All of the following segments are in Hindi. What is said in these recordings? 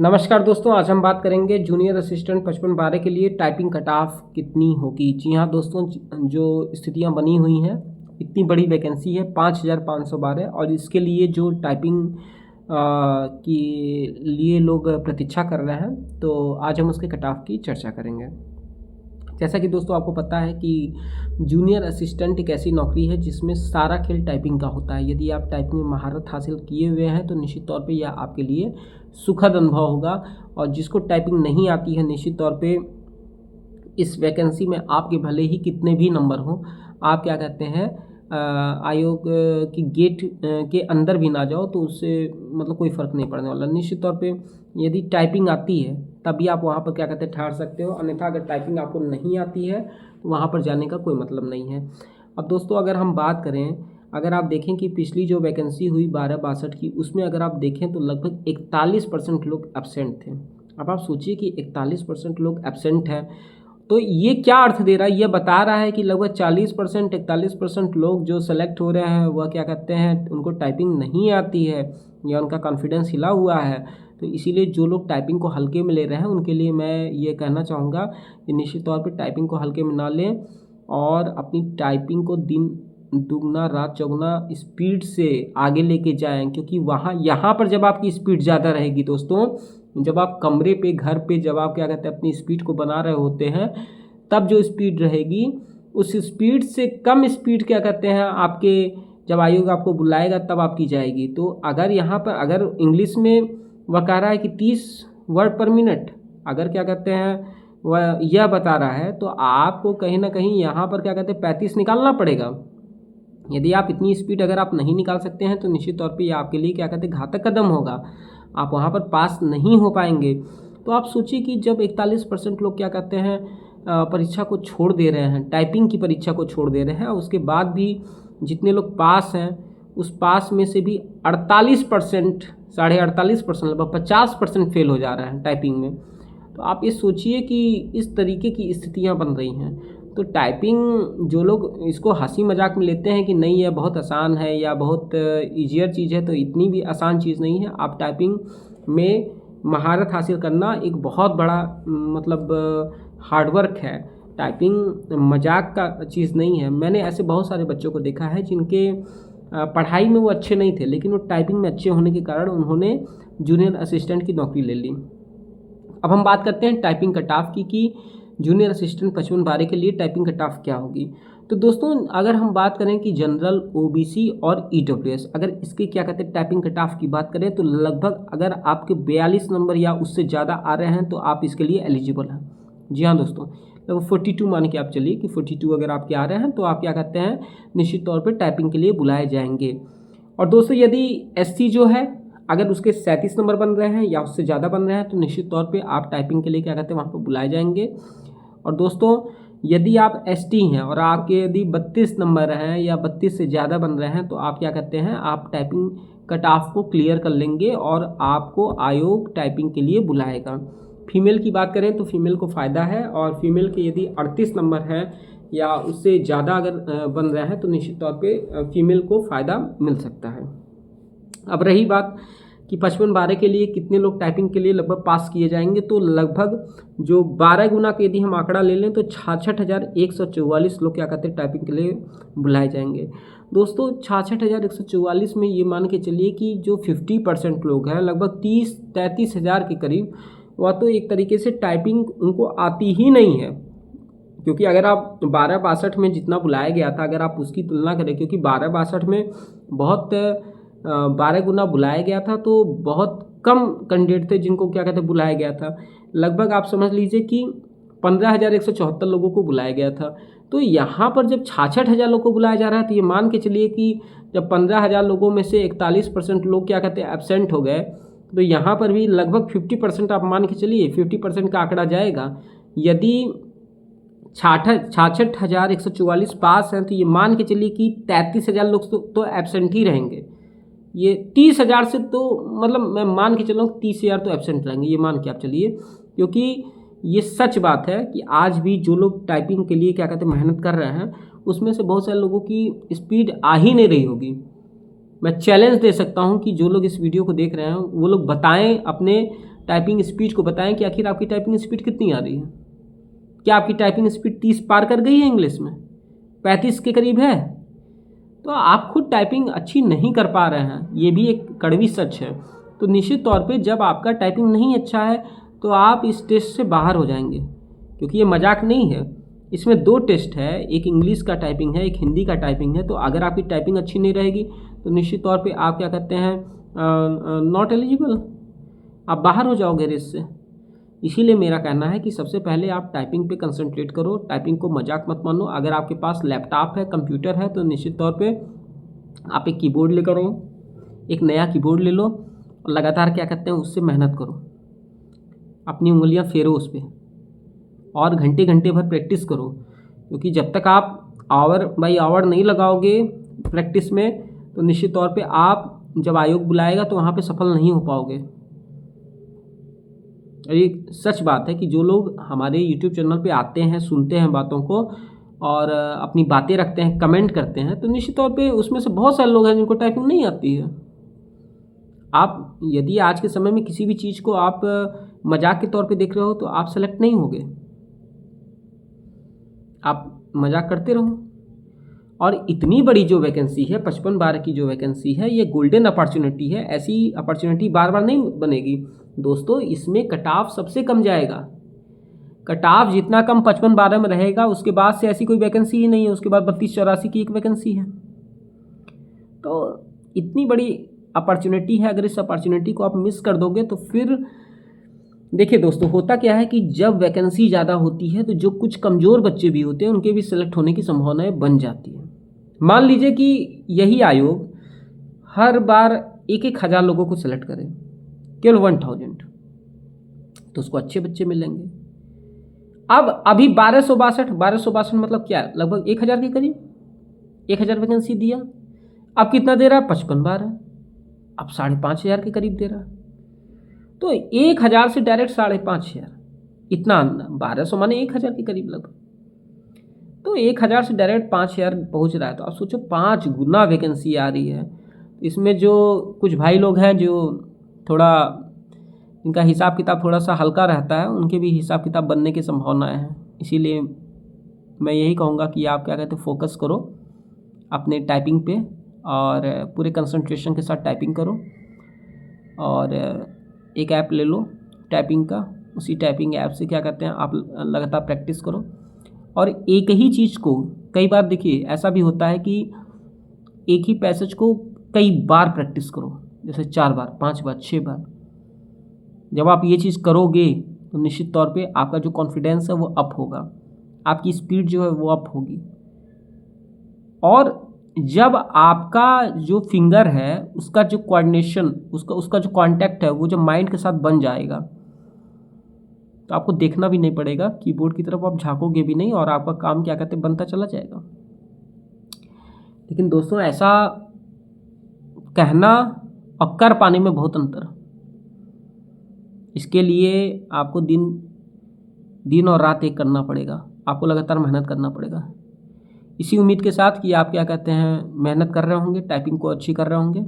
नमस्कार दोस्तों, आज हम बात करेंगे जूनियर असिस्टेंट 55 12 के लिए टाइपिंग कट ऑफ कितनी होगी। जी हाँ दोस्तों, जो स्थितियां बनी हुई हैं, इतनी बड़ी वैकेंसी है 5512 और इसके लिए जो टाइपिंग के लिए लोग प्रतीक्षा कर रहे हैं, तो आज हम उसके कट ऑफ की चर्चा करेंगे। जैसा कि दोस्तों आपको पता है कि जूनियर असिस्टेंट एक ऐसी नौकरी है जिसमें सारा खेल टाइपिंग का होता है। यदि आप टाइपिंग में महारत हासिल किए हुए हैं तो निश्चित तौर पे यह आपके लिए सुखद अनुभव होगा, और जिसको टाइपिंग नहीं आती है निश्चित तौर पे इस वैकेंसी में आपके भले ही कितने भी नंबर हों, आप क्या कहते हैं आयोग की गेट के अंदर भी ना जाओ तो उससे मतलब कोई फ़र्क नहीं पड़ने वाला। निश्चित तौर पे यदि टाइपिंग आती है तभी आप वहाँ पर क्या कहते हैं ठहर सकते हो, अन्यथा अगर टाइपिंग आपको नहीं आती है तो वहाँ पर जाने का कोई मतलब नहीं है। अब दोस्तों अगर हम बात करें, अगर आप देखें कि पिछली जो वैकेंसी हुई 1262 की, उसमें अगर आप देखें तो लगभग 41% लोग एब्सेंट थे। अब आप सोचिए कि 41% लोग एब्सेंट हैं, तो ये क्या अर्थ दे रहा है? ये बता रहा है कि लगभग 40% 41% लोग जो सेलेक्ट हो रहे हैं वह क्या कहते हैं उनको टाइपिंग नहीं आती है या उनका कॉन्फिडेंस हिला हुआ है। तो इसीलिए जो लोग टाइपिंग को हल्के में ले रहे हैं उनके लिए मैं ये कहना चाहूँगा कि निश्चित तौर पे टाइपिंग को हल्के में ना लें और अपनी टाइपिंग को दिन दुगना रात चौगुना स्पीड से आगे लेके जाएं, क्योंकि यहाँ पर जब आपकी स्पीड ज़्यादा रहेगी दोस्तों, जब आप कमरे पे घर पे जब आप क्या कहते हैं अपनी स्पीड को बना रहे होते हैं, तब जो स्पीड रहेगी उस स्पीड से कम स्पीड क्या कहते हैं आपके जब आयोग आपको बुलाएगा तब आपकी जाएगी। तो अगर यहाँ पर अगर इंग्लिश में वह कह रहा है कि 30 वर्ड पर मिनट, अगर क्या कहते हैं वह यह बता रहा है, तो आपको कहीं ना कहीं यहाँ पर क्या कहते हैं 35 निकालना पड़ेगा। यदि आप इतनी स्पीड अगर आप नहीं निकाल सकते हैं तो निश्चित तौर पे ये आपके लिए क्या कहते हैं घातक कदम होगा, आप वहाँ पर पास नहीं हो पाएंगे। तो आप सोचिए कि जब 41% लोग क्या कहते हैं परीक्षा को छोड़ दे रहे हैं, टाइपिंग की परीक्षा को छोड़ दे रहे हैं, उसके बाद भी जितने लोग पास हैं उस पास में से भी 48% 48.5% लगभग 50% फेल हो जा रहे हैं टाइपिंग में। तो आप ये सोचिए कि इस तरीके की स्थितियाँ बन रही हैं। तो टाइपिंग जो लोग इसको हंसी मजाक में लेते हैं कि नहीं यह बहुत आसान है या बहुत ईजियर चीज़ है, तो इतनी भी आसान चीज़ नहीं है। आप टाइपिंग में महारत हासिल करना एक बहुत बड़ा मतलब हार्डवर्क है। टाइपिंग मजाक का चीज़ नहीं है। मैंने ऐसे बहुत सारे बच्चों को देखा है जिनके पढ़ाई में वो अच्छे नहीं थे, लेकिन वो टाइपिंग में अच्छे होने के कारण उन्होंने जूनियर असिस्टेंट की नौकरी ले ली। अब हम बात करते हैं टाइपिंग कट ऑफ की कि जूनियर असिस्टेंट 55 12 के लिए टाइपिंग कट ऑफ क्या होगी। तो दोस्तों अगर हम बात करें कि जनरल, ओबीसी और ईडब्ल्यूएस, अगर इसके क्या कहते हैं टाइपिंग कट ऑफ की बात करें तो लगभग अगर आपके 42 नंबर या उससे ज़्यादा आ रहे हैं तो आप इसके लिए एलिजिबल हैं। जी हाँ दोस्तों, लगभग 42 मान के आप चलिए कि 42 अगर आपके आ रहे हैं तो आप क्या कहते हैं निश्चित तौर पर टाइपिंग के लिए बुलाए जाएंगे। और दोस्तों यदि एससी जो है अगर उसके 37 नंबर बन रहे हैं या उससे ज़्यादा बन रहे हैं तो निश्चित तौर पे आप टाइपिंग के लिए क्या कहते हैं वहाँ पर बुलाए जाएंगे। और दोस्तों यदि आप एसटी हैं और आपके यदि 32 नंबर हैं या 32 से ज़्यादा बन रहे हैं तो आप क्या कहते हैं आप टाइपिंग कट ऑफ को क्लियर कर लेंगे और आपको आयोग टाइपिंग के लिए बुलाएगा। फीमेल की बात करें तो फीमेल को फ़ायदा है, और फीमेल के यदि 38 नंबर हैं या उससे ज़्यादा अगर बन रहे हैं तो निश्चित तौर पर फीमेल को फ़ायदा मिल सकता है। अब रही बात कि 55 12 के लिए कितने लोग टाइपिंग के लिए लगभग पास किए जाएंगे, तो लगभग जो 12 गुना के यदि हम आंकड़ा ले लें तो 66,144 लोग क्या कहते हैं टाइपिंग के लिए बुलाए जाएंगे। दोस्तों 66,144 में ये मान के चलिए कि जो 50% लोग हैं लगभग 30-33 हज़ार के करीब, वह तो एक तरीके से टाइपिंग उनको आती ही नहीं है। क्योंकि अगर आप 1262 में जितना बुलाया गया था अगर आप उसकी तुलना करें, क्योंकि 1262 में बहुत 12 गुना बुलाया गया था, तो बहुत कम कैंडिडेट थे जिनको क्या कहते हैं बुलाया गया था। लगभग आप समझ लीजिए कि 15,174 लोगों को बुलाया गया था। तो यहाँ पर जब 66,000 लोगों को बुलाया जा रहा है तो ये मान के चलिए कि जब 15,000 लोगों में से 41% लोग क्या कहते हैं एब्सेंट हो गए, तो यहाँ पर भी लगभग 50% आप मान के चलिए 50% का आंकड़ा जाएगा। यदि 66,144 पास हैं तो ये मान के चलिए कि 33,000 लोग तो एब्सेंट ही रहेंगे। ये 30,000 से तो मतलब मैं मान के चल रहा हूँ 30,000 तो एब्सेंट रहेंगे, ये मान के आप चलिए। क्योंकि ये सच बात है कि आज भी जो लोग टाइपिंग के लिए क्या कहते हैं मेहनत कर रहे हैं उसमें से बहुत सारे लोगों की स्पीड आ ही नहीं रही होगी। मैं चैलेंज दे सकता हूं कि जो लोग इस वीडियो को देख रहे हैं वो लोग बताएं अपने टाइपिंग स्पीड को बताएं कि आखिर आपकी टाइपिंग स्पीड कितनी आ रही है। क्या आपकी टाइपिंग स्पीड 30 पार कर गई है इंग्लिश में, 35 के करीब है? तो आप खुद टाइपिंग अच्छी नहीं कर पा रहे हैं, ये भी एक कड़वी सच है। तो निश्चित तौर पे जब आपका टाइपिंग नहीं अच्छा है तो आप इस टेस्ट से बाहर हो जाएंगे, क्योंकि ये मजाक नहीं है। इसमें 2 टेस्ट है, एक इंग्लिश का टाइपिंग है, एक हिंदी का टाइपिंग है। तो अगर आपकी टाइपिंग अच्छी नहीं रहेगी तो निश्चित तौर पे आप क्या कहते हैं, नॉट एलिजिबल, आप बाहर हो जाओगे रेस से। इसीलिए मेरा कहना है कि सबसे पहले आप टाइपिंग पे कंसंट्रेट करो, टाइपिंग को मजाक मत मानो। अगर आपके पास लैपटॉप है, कंप्यूटर है, तो निश्चित तौर पे आप एक कीबोर्ड लेकर आओ, एक नया कीबोर्ड ले लो और लगातार क्या कहते हैं उससे मेहनत करो, अपनी उंगलियां फेरो उस पर और घंटे घंटे भर प्रैक्टिस करो। क्योंकि जब तक आप आवर बाई आवर नहीं लगाओगे प्रैक्टिस में तो निश्चित तौर पे आप जब आयोग बुलाएगा तो वहाँ पे सफल नहीं हो पाओगे। और ये सच बात है कि जो लोग हमारे YouTube चैनल पे आते हैं, सुनते हैं बातों को और अपनी बातें रखते हैं, कमेंट करते हैं, तो निश्चित तौर पे उसमें से बहुत सारे लोग हैं जिनको टाइपिंग नहीं आती है। आप यदि आज के समय में किसी भी चीज़ को आप मजाक के तौर पे देख रहे हो तो आप सेलेक्ट नहीं होगे, आप मजाक करते रहो। और इतनी बड़ी जो वैकेंसी है 55-12 की जो वैकेंसी है, ये गोल्डन अपॉर्चुनिटी है, ऐसी अपॉर्चुनिटी बार बार नहीं बनेगी दोस्तों। इसमें कट ऑफ सबसे कम जाएगा, कट ऑफ जितना कम 55-12 में रहेगा उसके बाद से ऐसी कोई वैकेंसी ही नहीं है, उसके बाद 32-84 की एक वैकेंसी है। तो इतनी बड़ी अपॉर्चुनिटी है, अगर इस अपॉर्चुनिटी को आप मिस कर दोगे तो फिर देखिए दोस्तों, होता क्या है कि जब वैकेंसी ज़्यादा होती है तो जो कुछ कमज़ोर बच्चे भी होते हैं उनके भी सिलेक्ट होने की संभावनाएं बन जाती है। मान लीजिए कि यही आयोग हर बार 1,000 लोगों को सिलेक्ट करे, केवल 1000, तो उसको अच्छे बच्चे मिलेंगे। अब अभी 1262 मतलब क्या, लगभग 1000 के करीब 1000 वैकेंसी दिया। अब कितना दे रहा है, 55-12, अब 5,500 के करीब दे रहा है। तो 1000 से डायरेक्ट 5,500, इतना 1200 माने 1000 के करीब लगभग। तो 1000 से डायरेक्ट 5,000 पहुंच रहा है। तो आप सोचो 5 गुना वैकेंसी आ रही है। इसमें जो कुछ भाई लोग हैं जो थोड़ा इनका हिसाब किताब थोड़ा सा हल्का रहता है, उनके भी हिसाब किताब बनने की संभावनाएं हैं। इसीलिए मैं यही कहूँगा कि आप क्या कहते हैं, फोकस करो अपने टाइपिंग पे और पूरे कंसंट्रेशन के साथ टाइपिंग करो। और एक ऐप ले लो टाइपिंग का, उसी टाइपिंग ऐप से क्या कहते हैं आप लगातार प्रैक्टिस करो। और एक ही चीज़ को कई बार, देखिए ऐसा भी होता है कि एक ही पैसेज को कई बार प्रैक्टिस करो, जैसे 4 बार, 5 बार, 6 बार। जब आप ये चीज़ करोगे तो निश्चित तौर पे आपका जो कॉन्फिडेंस है वो अप होगा, आपकी स्पीड जो है वो अप होगी। और जब आपका जो फिंगर है उसका जो कोऑर्डिनेशन, उसका जो कांटेक्ट है वो जब माइंड के साथ बन जाएगा तो आपको देखना भी नहीं पड़ेगा कीबोर्ड की तरफ, आप झांकोगे भी नहीं और आपका काम क्या कहते हैं बनता चला जाएगा। लेकिन दोस्तों ऐसा कहना और कर पाने में बहुत अंतर। इसके लिए आपको दिन और रात एक करना पड़ेगा, आपको लगातार मेहनत करना पड़ेगा। इसी उम्मीद के साथ कि आप क्या कहते हैं मेहनत कर रहे होंगे, टाइपिंग को अच्छी कर रहे होंगे।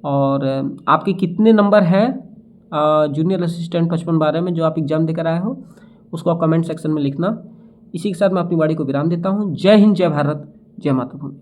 और आपके कितने नंबर हैं जूनियर असिस्टेंट 55-12 में जो आप एग्ज़ाम देकर आए हो, उसको आप कमेंट सेक्शन में लिखना। इसी के साथ मैं अपनी वाणी को विराम देता हूँ। जय हिंद, जय भारत, जय मातृभूमि।